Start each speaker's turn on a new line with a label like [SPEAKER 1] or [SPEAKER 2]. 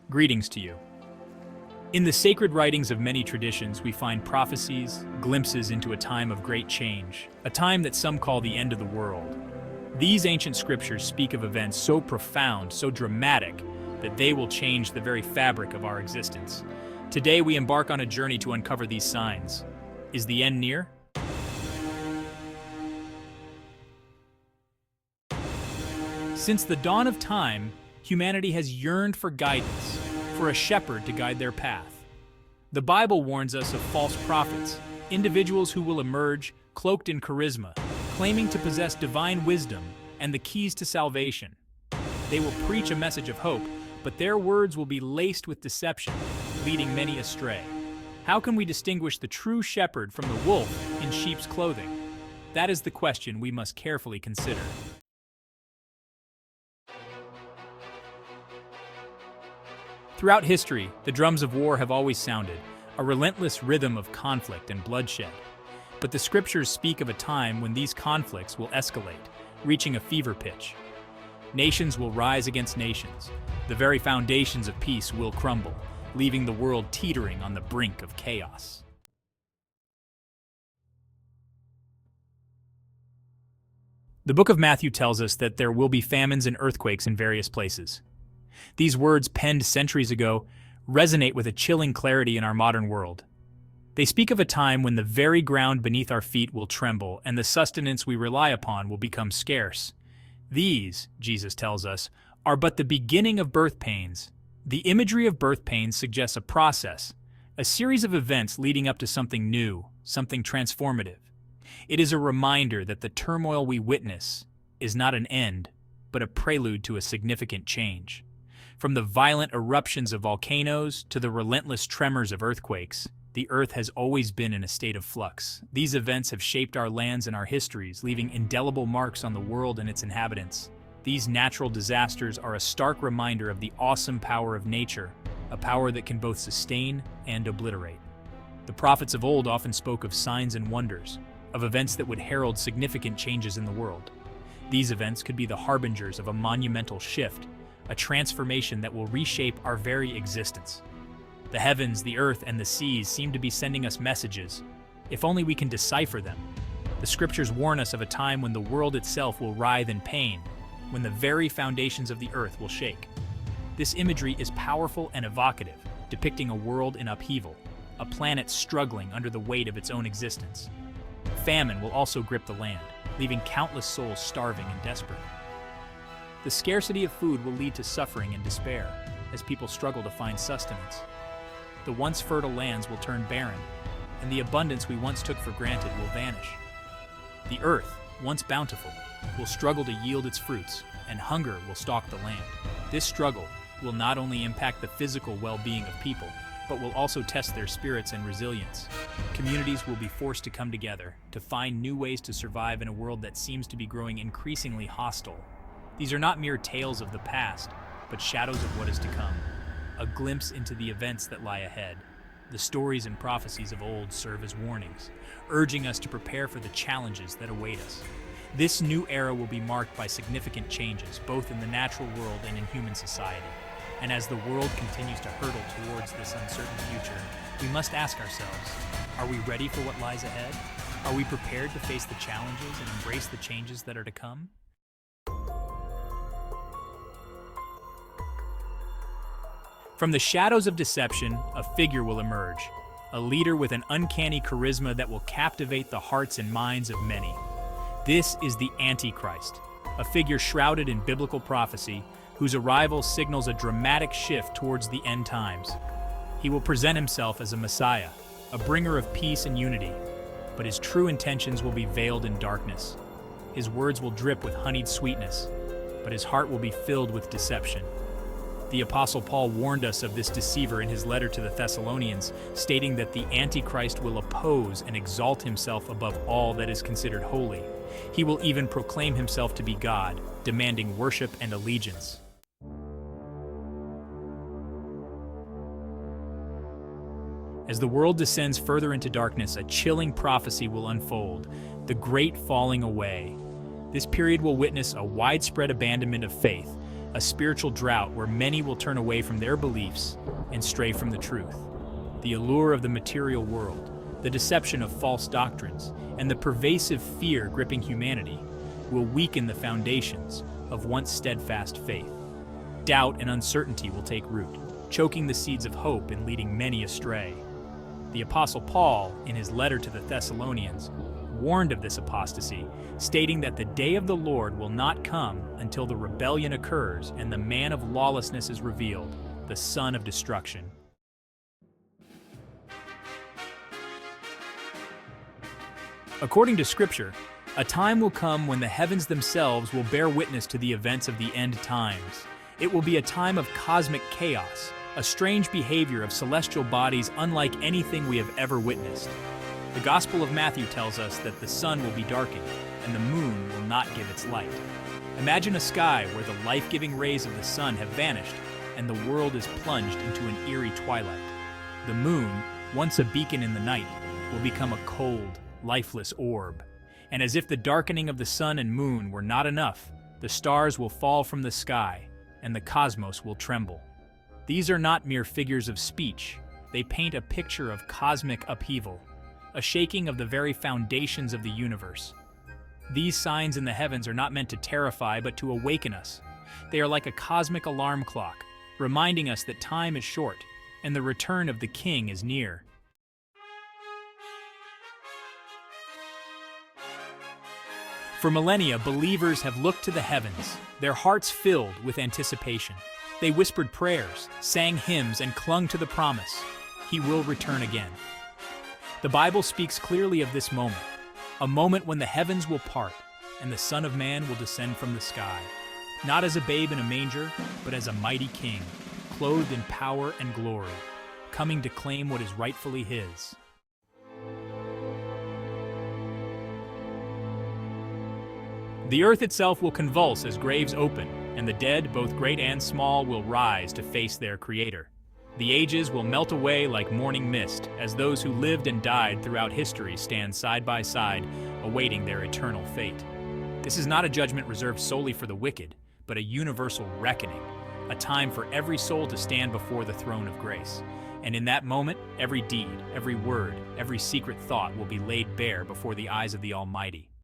[SPEAKER 1] Greetings to you. In the sacred writings of many traditions, we find prophecies, glimpses into a time of great change, a time that some call the end of the world. These ancient scriptures speak of events so profound, so dramatic, that they will change the very fabric of our existence. Today, we embark on a journey to uncover these signs. Is the end near? Since the dawn of time, humanity has yearned for guidance, for a shepherd to guide their path. The Bible warns us of false prophets, individuals who will emerge, cloaked in charisma, claiming to possess divine wisdom and the keys to salvation. They will preach a message of hope, but their words will be laced with deception, leading many astray. How can we distinguish the true shepherd from the wolf in sheep's clothing? That is the question we must carefully consider. Throughout history, the drums of war have always sounded, a relentless rhythm of conflict and bloodshed. But the scriptures speak of a time when these conflicts will escalate, reaching a fever pitch. Nations will rise against nations. The very foundations of peace will crumble, leaving the world teetering on the brink of chaos. The book of Matthew tells us that there will be famines and earthquakes in various places. These words, penned centuries ago, resonate with a chilling clarity in our modern world. They speak of a time when the very ground beneath our feet will tremble and the sustenance we rely upon will become scarce. These, Jesus tells us, are but the beginning of birth pains. The imagery of birth pains suggests a process, a series of events leading up to something new, something transformative. It is a reminder that the turmoil we witness is not an end, but a prelude to a significant change. From the violent eruptions of volcanoes to the relentless tremors of earthquakes, the earth has always been in a state of flux. These events have shaped our lands and our histories, leaving indelible marks on the world and its inhabitants. These natural disasters are a stark reminder of the awesome power of nature, a power that can both sustain and obliterate. The prophets of old often spoke of signs and wonders, of events that would herald significant changes in the world. These events could be the harbingers of a monumental shift, a transformation that will reshape our very existence. The heavens, the earth, and the seas seem to be sending us messages, if only we can decipher them. The scriptures warn us of a time when the world itself will writhe in pain, when the very foundations of the earth will shake. This imagery is powerful and evocative, depicting a world in upheaval, a planet struggling under the weight of its own existence. Famine will also grip the land, leaving countless souls starving and desperate. The scarcity of food will lead to suffering and despair as people struggle to find sustenance. The once fertile lands will turn barren, and the abundance we once took for granted will vanish. The earth, once bountiful, will struggle to yield its fruits, and hunger will stalk the land. This struggle will not only impact the physical well-being of people, but will also test their spirits and resilience. Communities will be forced to come together to find new ways to survive in a world that seems to be growing increasingly hostile. These are not mere tales of the past, but shadows of what is to come, a glimpse into the events that lie ahead. The stories and prophecies of old serve as warnings, urging us to prepare for the challenges that await us. This new era will be marked by significant changes, both in the natural world and in human society. And as the world continues to hurtle towards this uncertain future, we must ask ourselves, are we ready for what lies ahead? Are we prepared to face the challenges and embrace the changes that are to come? From the shadows of deception, a figure will emerge, a leader with an uncanny charisma that will captivate the hearts and minds of many. This is the Antichrist, a figure shrouded in biblical prophecy, whose arrival signals a dramatic shift towards the end times. He will present himself as a Messiah, a bringer of peace and unity, but his true intentions will be veiled in darkness. His words will drip with honeyed sweetness, but his heart will be filled with deception. The Apostle Paul warned us of this deceiver in his letter to the Thessalonians, stating that the Antichrist will oppose and exalt himself above all that is considered holy. He will even proclaim himself to be God, demanding worship and allegiance. As the world descends further into darkness, a chilling prophecy will unfold, the great falling away. This period will witness a widespread abandonment of faith, a spiritual drought where many will turn away from their beliefs and stray from the truth. The allure of the material world, the deception of false doctrines, and the pervasive fear gripping humanity will weaken the foundations of once steadfast faith. Doubt and uncertainty will take root, choking the seeds of hope and leading many astray. The Apostle Paul, in his letter to the Thessalonians, warned of this apostasy, stating that the day of the Lord will not come until the rebellion occurs and the man of lawlessness is revealed, the son of destruction. According to Scripture, a time will come when the heavens themselves will bear witness to the events of the end times. It will be a time of cosmic chaos, a strange behavior of celestial bodies unlike anything we have ever witnessed. The Gospel of Matthew tells us that the sun will be darkened, and the moon will not give its light. Imagine a sky where the life-giving rays of the sun have vanished, and the world is plunged into an eerie twilight. The moon, once a beacon in the night, will become a cold, lifeless orb. And as if the darkening of the sun and moon were not enough, the stars will fall from the sky, and the cosmos will tremble. These are not mere figures of speech. They paint a picture of cosmic upheaval, a shaking of the very foundations of the universe. These signs in the heavens are not meant to terrify, but to awaken us. They are like a cosmic alarm clock, reminding us that time is short, and the return of the King is near. For millennia, believers have looked to the heavens, their hearts filled with anticipation. They whispered prayers, sang hymns, and clung to the promise, He will return again. The Bible speaks clearly of this moment, a moment when the heavens will part and the Son of Man will descend from the sky, not as a babe in a manger, but as a mighty king, clothed in power and glory, coming to claim what is rightfully His. The earth itself will convulse as graves open, and the dead, both great and small, will rise to face their Creator. The ages will melt away like morning mist, as those who lived and died throughout history stand side by side, awaiting their eternal fate. This is not a judgment reserved solely for the wicked, but a universal reckoning, a time for every soul to stand before the throne of grace. And in that moment, every deed, every word, every secret thought will be laid bare before the eyes of the Almighty.